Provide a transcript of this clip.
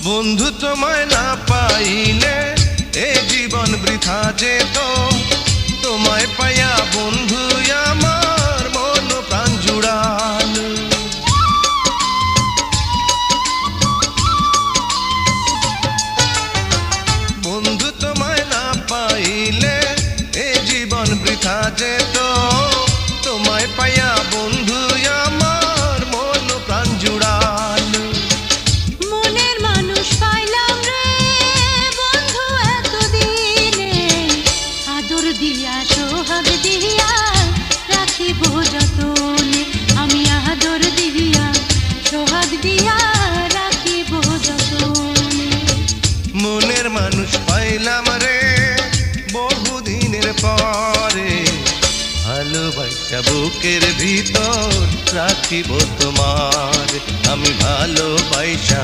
বন্ধু তোমায় না পাইলে এ জীবন বৃথা যেত, তোমায় পাইয়া বন্ধু আমার মন প্রাণ জুড়াল। বন্ধু তোমায় না পাইলে এ জীবন বৃথা যেত, তোমায় পাইয়া বন্ধু আমার মন প্রাণ জুড়াল। মনের মানুষ পাইলাম রে বন্ধু এতদিনে, আদর দিয়া সোহাগ দিয়া রাখিব যতনে, আমি আদর দিয়া সোহাগ দিয়া রাখিব যতনে। মনের মানুষ পাইলাম রে বহুদিনের পরে, ভালোবাসা বুকের ভিতর রাখিব তোমার, আমি ভালোবাসা